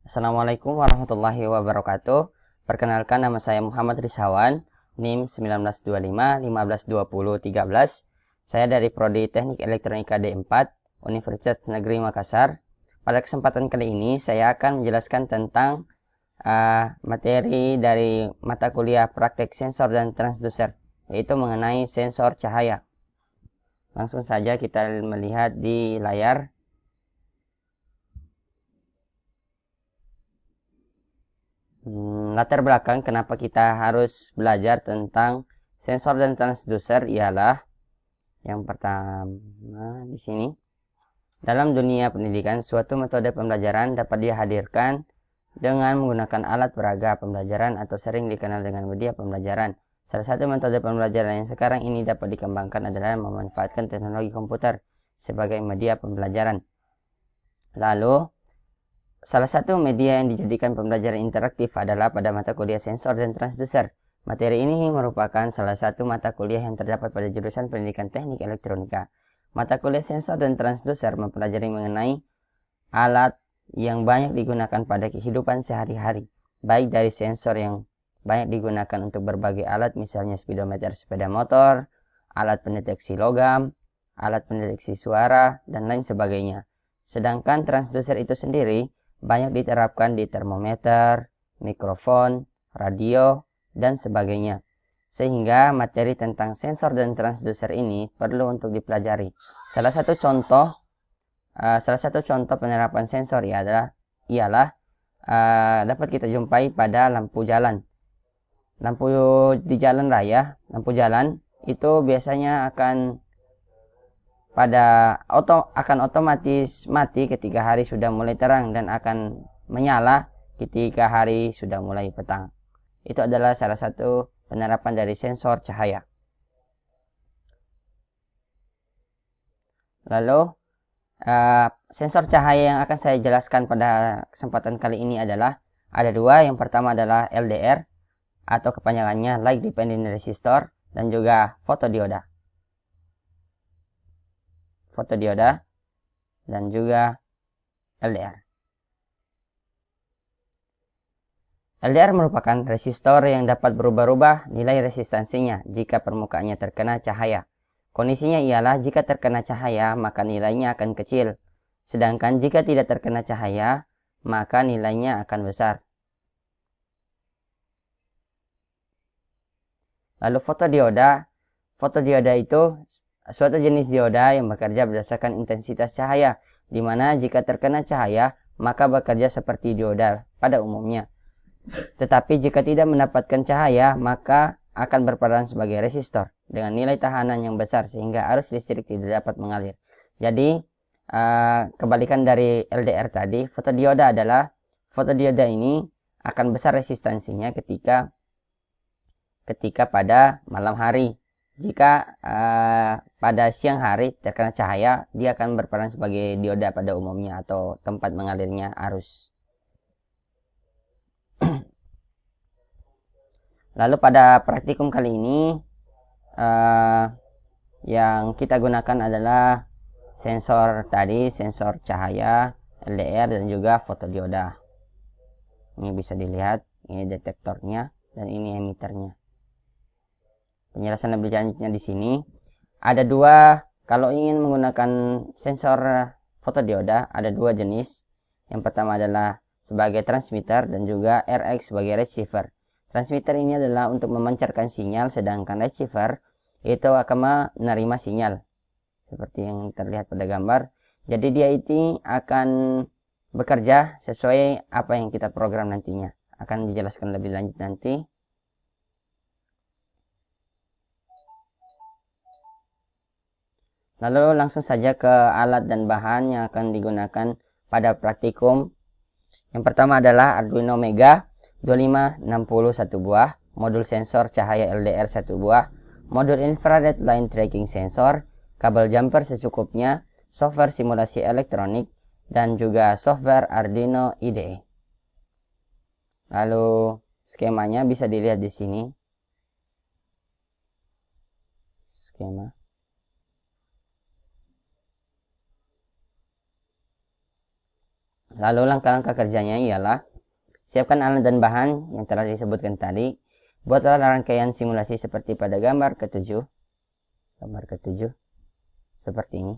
Assalamualaikum warahmatullahi wabarakatuh. Perkenalkan, nama saya Muhammad Rizhawan, NIM 1925 1520 13. Saya dari Prodi Teknik Elektronika D4, Universitas Negeri Makassar. Pada kesempatan kali ini saya akan menjelaskan tentang materi dari mata kuliah praktek sensor dan transducer, yaitu mengenai sensor cahaya. Langsung saja kita melihat di layar. Latar belakang kenapa kita harus belajar tentang sensor dan transducer ialah yang pertama di sini. Dalam dunia pendidikan, suatu metode pembelajaran dapat dihadirkan dengan menggunakan alat peraga pembelajaran atau sering dikenal dengan media pembelajaran. Salah satu metode pembelajaran yang sekarang ini dapat dikembangkan adalah memanfaatkan teknologi komputer sebagai media pembelajaran. Lalu, salah satu media yang dijadikan pembelajaran interaktif adalah pada mata kuliah sensor dan transducer. Materi ini merupakan salah satu mata kuliah yang terdapat pada jurusan pendidikan teknik elektronika. Mata kuliah sensor dan transducer mempelajari mengenai alat yang banyak digunakan pada kehidupan sehari-hari, baik dari sensor yang banyak digunakan untuk berbagai alat, misalnya speedometer sepeda motor, alat pendeteksi logam, alat pendeteksi suara, dan lain sebagainya. Sedangkan transducer itu sendiri banyak diterapkan di termometer, mikrofon, radio, dan sebagainya. Sehingga materi tentang sensor dan transducer ini perlu untuk dipelajari. Salah satu contoh penerapan sensor ialah dapat kita jumpai pada lampu jalan. Lampu di jalan raya, lampu jalan itu biasanya akan otomatis mati ketika hari sudah mulai terang dan akan menyala ketika hari sudah mulai petang. Itu adalah salah satu penerapan dari sensor cahaya. Lalu, sensor cahaya yang akan saya jelaskan pada kesempatan kali ini adalah ada dua. Yang pertama adalah LDR atau kepanjangannya Light Dependent Resistor, dan juga fotodioda dan juga LDR. LDR merupakan resistor yang dapat berubah-ubah nilai resistansinya jika permukaannya terkena cahaya. Kondisinya ialah jika terkena cahaya maka nilainya akan kecil, sedangkan jika tidak terkena cahaya maka nilainya akan besar. Lalu fotodioda itu suatu jenis dioda yang bekerja berdasarkan intensitas cahaya, di mana jika terkena cahaya maka bekerja seperti dioda pada umumnya. Tetapi jika tidak mendapatkan cahaya maka akan berperan sebagai resistor dengan nilai tahanan yang besar sehingga arus listrik tidak dapat mengalir. Jadi kebalikan dari LDR tadi, fotodioda ini akan besar resistansinya ketika pada malam hari. Jika pada siang hari terkena cahaya, dia akan berperan sebagai dioda pada umumnya atau tempat mengalirnya arus. Lalu pada praktikum kali ini yang kita gunakan adalah sensor cahaya, LDR, dan juga fotodioda. Ini bisa dilihat, ini detektornya dan ini emiternya. Penjelasan lebih lanjutnya di sini. Ada dua, kalau ingin menggunakan sensor fotodioda, ada dua jenis. Yang pertama adalah sebagai transmitter dan juga RX sebagai receiver. Transmitter ini adalah untuk memancarkan sinyal, sedangkan receiver itu akan menerima sinyal. Seperti yang terlihat pada gambar. Jadi dia ini akan bekerja sesuai apa yang kita program nantinya. Akan dijelaskan lebih lanjut nanti. Lalu langsung saja ke alat dan bahan yang akan digunakan pada praktikum. Yang pertama adalah Arduino Mega 2560 1 buah, modul sensor cahaya LDR 1 buah, modul infrared line tracking sensor, kabel jumper secukupnya, software simulasi elektronik, dan juga software Arduino IDE. Lalu skemanya bisa dilihat di sini. Skema. Lalu langkah-langkah kerjanya ialah siapkan alat dan bahan yang telah disebutkan tadi. Buatlah rangkaian simulasi seperti pada gambar ke-7. Gambar ke-7 seperti ini.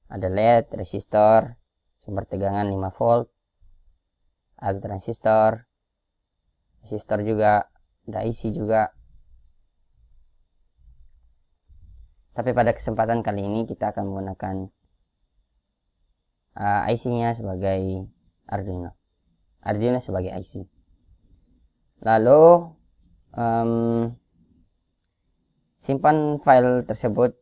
Ada LED, resistor, sumber tegangan 5 volt, ada transistor, resistor juga, ada IC juga. Tapi pada kesempatan kali ini kita akan menggunakan IC-nya sebagai Arduino. Arduino sebagai IC. Lalu simpan file tersebut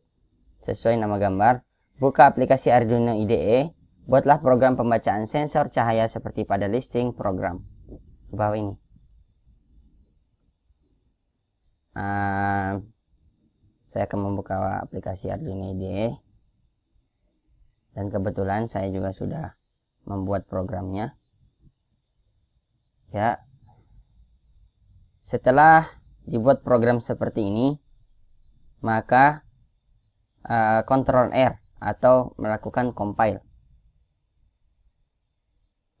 sesuai nama gambar. Buka aplikasi Arduino IDE. Buatlah program pembacaan sensor cahaya seperti pada listing program di bawah ini. Saya akan membuka aplikasi Arduino IDE. Dan kebetulan saya juga sudah membuat programnya. Ya. Setelah dibuat program seperti ini, maka Ctrl R atau melakukan compile.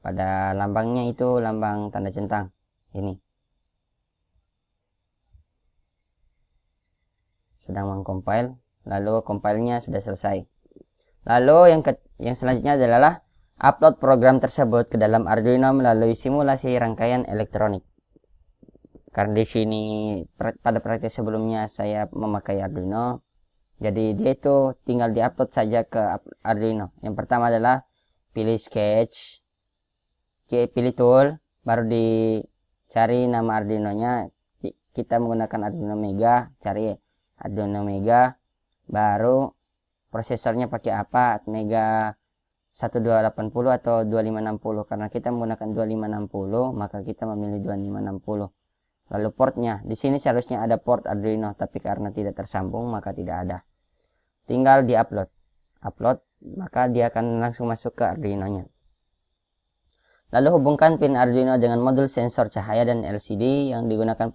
Pada lambangnya itu lambang tanda centang. Ini. Sedang mengcompile, lalu compile-nya sudah selesai. Lalu yang selanjutnya adalah upload program tersebut ke dalam Arduino melalui simulasi rangkaian elektronik. Karena di sini pada praktik sebelumnya saya memakai Arduino, jadi dia itu tinggal diupload saja ke Arduino. Yang pertama adalah pilih sketch, pilih tool, baru dicari nama Arduino-nya. Kita menggunakan Arduino Mega, cari Arduino Mega, baru prosesornya pakai apa, Mega 1280 atau 2560. Karena kita menggunakan 2560, maka kita memilih 2560. Lalu portnya, di sini seharusnya ada port Arduino, tapi karena tidak tersambung maka tidak ada. Tinggal di-upload. Upload, maka dia akan langsung masuk ke Arduino-nya. Lalu hubungkan pin Arduino dengan modul sensor cahaya dan LCD yang digunakan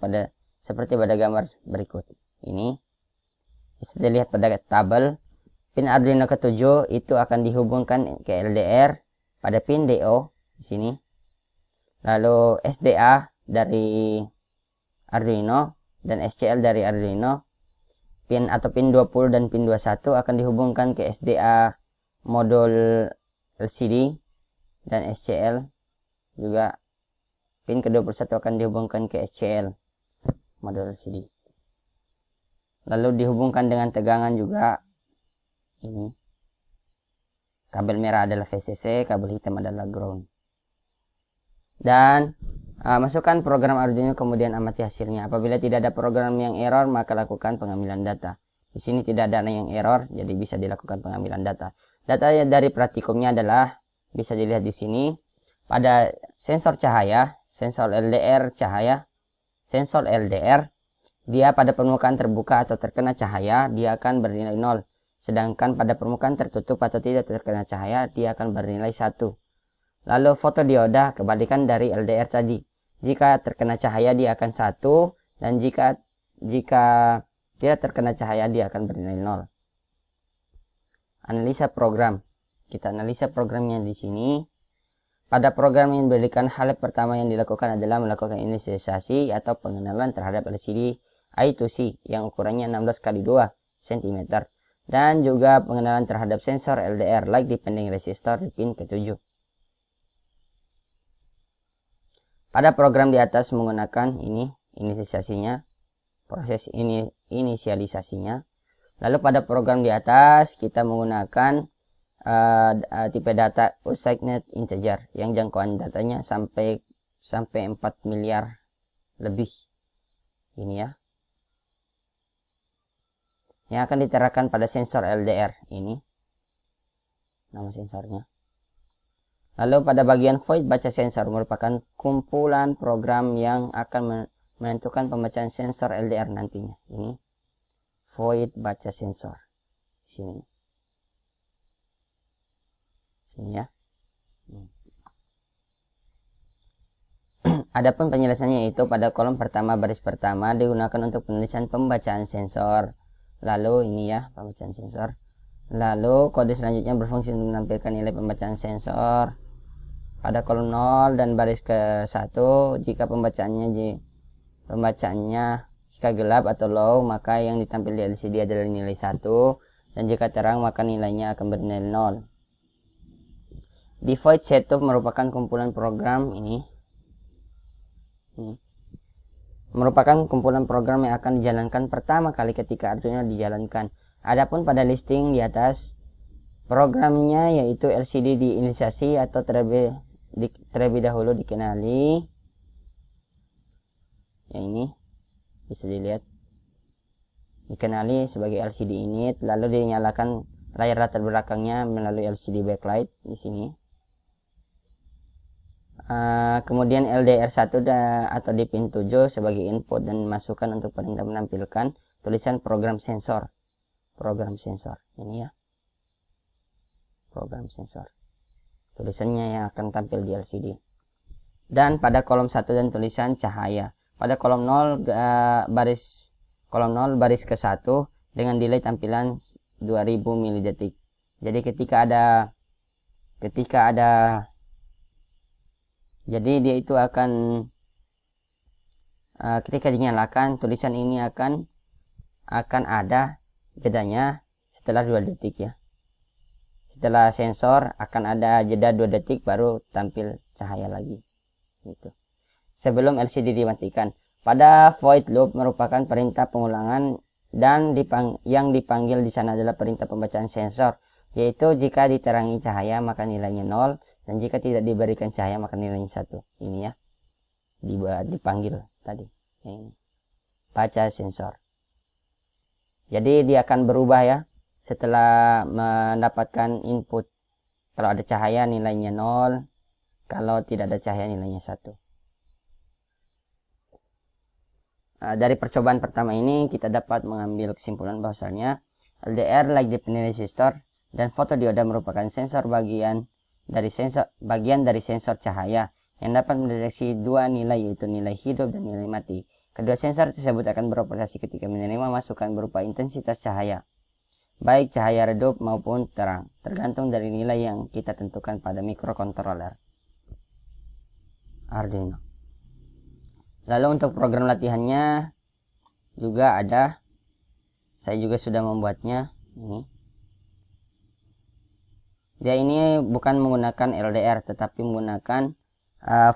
seperti pada gambar berikut. Ini bisa dilihat pada tabel. Pin Arduino ke-7 itu akan dihubungkan ke LDR pada pin DO di sini. Lalu SDA dari Arduino dan SCL dari Arduino. Pin 20 dan pin 21 akan dihubungkan ke SDA modul LCD dan SCL juga. Pin ke-21 akan dihubungkan ke SCL modul LCD. Lalu dihubungkan dengan tegangan juga. Ini kabel merah adalah VCC, kabel hitam adalah ground. Dan masukkan program Arduino kemudian amati hasilnya. Apabila tidak ada program yang error, maka lakukan pengambilan data. Di sini tidak ada yang error, jadi bisa dilakukan pengambilan data. Data dari praktikumnya adalah bisa dilihat di sini pada sensor cahaya, sensor LDR cahaya, sensor LDR, dia pada permukaan terbuka atau terkena cahaya, dia akan bernilai 0. Sedangkan pada permukaan tertutup atau tidak terkena cahaya, dia akan bernilai 1. Lalu fotodioda kebalikan dari LDR tadi. Jika terkena cahaya, dia akan 1. Dan jika tidak terkena cahaya, dia akan bernilai 0. Analisa program. Kita analisa programnya di sini. Pada program yang diberikan, hal pertama yang dilakukan adalah melakukan inisialisasi atau pengenalan terhadap LCD I2C yang ukurannya 16x2 cm. Dan juga pengenalan terhadap sensor LDR like depending resistor di pin ke-7. Pada program di atas menggunakan ini inisialisasinya, proses inisialisasinya. Lalu pada program di atas kita menggunakan tipe data assigned integer yang jangkauan datanya sampai 4 miliar lebih. Ini ya. Yang akan diterapkan pada sensor LDR ini. Nama sensornya. Lalu pada bagian void baca sensor merupakan kumpulan program yang akan menentukan pembacaan sensor LDR nantinya. Ini void baca sensor. Di sini. Sini ya. Adapun penjelasannya itu pada kolom pertama baris pertama digunakan untuk penulisan pembacaan sensor. Lalu ini ya pembacaan sensor. Lalu kode selanjutnya berfungsi untuk menampilkan nilai pembacaan sensor pada kolom 0 dan baris ke 1. Jika pembacaannya jika gelap atau low, maka yang ditampil di LCD adalah nilai 1, dan jika terang maka nilainya akan bernilai 0. Default setup merupakan kumpulan program ini merupakan kumpulan program yang akan dijalankan pertama kali ketika Arduino dijalankan. Adapun pada listing di atas, programnya yaitu LCD diinisiasi atau terlebih dahulu dikenali. Ya, ini bisa dilihat, dikenali sebagai LCD init, lalu dinyalakan layar latar belakangnya melalui LCD backlight di sini. Kemudian LDR1 atau di pin 7 sebagai input dan masukan untuk perintah menampilkan tulisan program sensor. Ini ya, program sensor, tulisannya yang akan tampil di LCD. Dan pada kolom 1 dan tulisan cahaya. Pada kolom 0 baris ke 1 dengan delay tampilan 2000 milidetik. Jadi jadi dia itu akan ketika dinyalakan, tulisan ini akan ada jedanya setelah 2 detik ya. Setelah sensor akan ada jeda 2 detik baru tampil cahaya lagi. Gitu. Sebelum LCD dimatikan. Pada void loop merupakan perintah pengulangan dan yang dipanggil di sana adalah perintah pembacaan sensor, yaitu jika diterangi cahaya maka nilainya 0, dan jika tidak diberikan cahaya maka nilainya 1. Ini ya, dipanggil tadi. Ini baca sensor. Jadi dia akan berubah ya setelah mendapatkan input. Kalau ada cahaya nilainya 0, kalau tidak ada cahaya nilainya 1. Dari percobaan pertama ini kita dapat mengambil kesimpulan bahwasanya LDR light dependent resistor dan fotodioda merupakan bagian dari sensor cahaya yang dapat mendeteksi dua nilai, yaitu nilai hidup dan nilai mati. Kedua sensor tersebut akan beroperasi ketika menerima masukan berupa intensitas cahaya, baik cahaya redup maupun terang, tergantung dari nilai yang kita tentukan pada mikrokontroler Arduino. Lalu untuk program latihannya juga ada, saya juga sudah membuatnya. Dia ini bukan menggunakan LDR tetapi menggunakan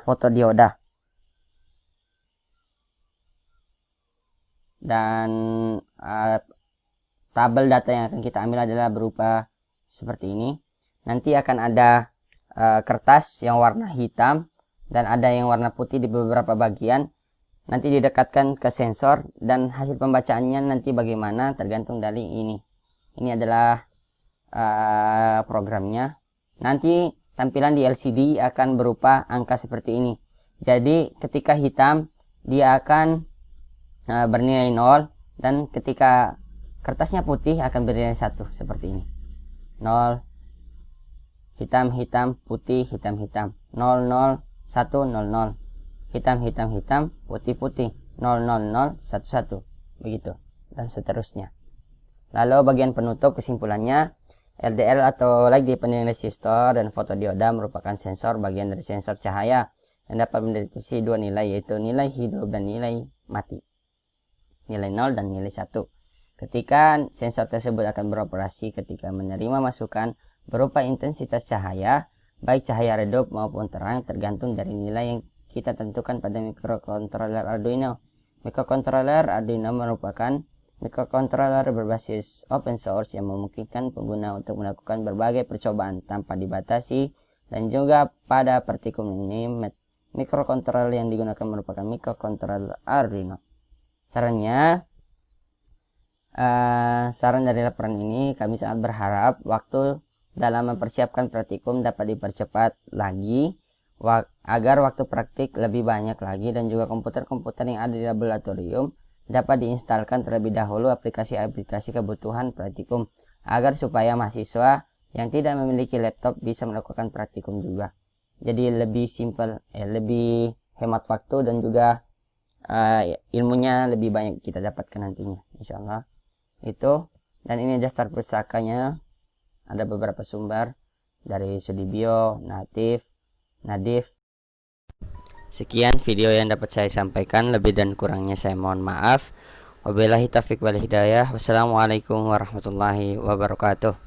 fotodioda. Dan tabel data yang akan kita ambil adalah berupa seperti ini. Nanti akan ada kertas yang warna hitam dan ada yang warna putih di beberapa bagian. Nanti didekatkan ke sensor dan hasil pembacaannya nanti bagaimana tergantung dari ini. Ini adalah programnya. Nanti tampilan di LCD akan berupa angka seperti ini. Jadi ketika hitam dia akan bernilai 0, dan ketika kertasnya putih akan bernilai 1 seperti ini. 0, hitam, hitam, putih, hitam, hitam. 0, 0, 1, 0, 0. Hitam, hitam, hitam, putih, putih. 0, 0, 0, 1, 1. Begitu. Dan seterusnya. Lalu bagian penutup kesimpulannya, LDR atau light dependent resistor dan fotodioda merupakan sensor bagian dari sensor cahaya yang dapat mendeteksi dua nilai, yaitu nilai hidup dan nilai mati. Nilai 0 dan nilai 1. Ketika sensor tersebut akan beroperasi ketika menerima masukan berupa intensitas cahaya, baik cahaya redup maupun terang, tergantung dari nilai yang kita tentukan pada mikrokontroler Arduino. Mikrokontroler Arduino merupakan mikrokontroler berbasis open source yang memungkinkan pengguna untuk melakukan berbagai percobaan tanpa dibatasi, dan juga pada partikel ini mikrokontroler yang digunakan merupakan mikrokontroler Arduino. Saran dari laporan ini, kami sangat berharap waktu dalam mempersiapkan praktikum dapat dipercepat lagi agar waktu praktik lebih banyak lagi, dan juga komputer-komputer yang ada di laboratorium dapat diinstalkan terlebih dahulu aplikasi-aplikasi kebutuhan praktikum agar supaya mahasiswa yang tidak memiliki laptop bisa melakukan praktikum juga. Jadi lebih simpel, lebih hemat waktu, dan juga ilmunya lebih banyak kita dapatkan nantinya, insyaallah. Itu, dan ini daftar pusakanya. ada beberapa sumber dari Sudibyo, Nadif. Sekian video yang dapat saya sampaikan, lebih dan kurangnya saya mohon maaf. Wabillahi taufiq wal hidayah. Wassalamualaikum warahmatullahi wabarakatuh.